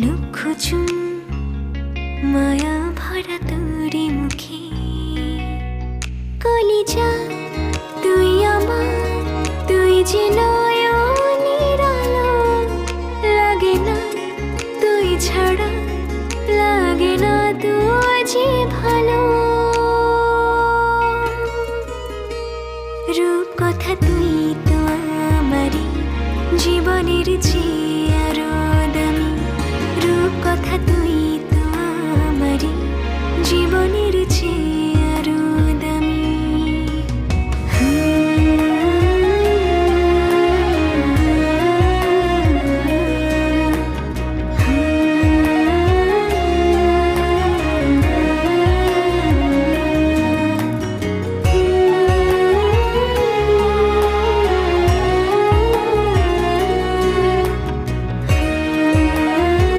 লক্ষ্যচুম মায়া ভরা তোরে মুখে, কলিজা তুই আমার, তুই যে নয়নের আলো। লাগে না তুই ছাড়া, লাগে না তুই যে ভালো। রূপ কথা তুই তো আমারই জীবনের যে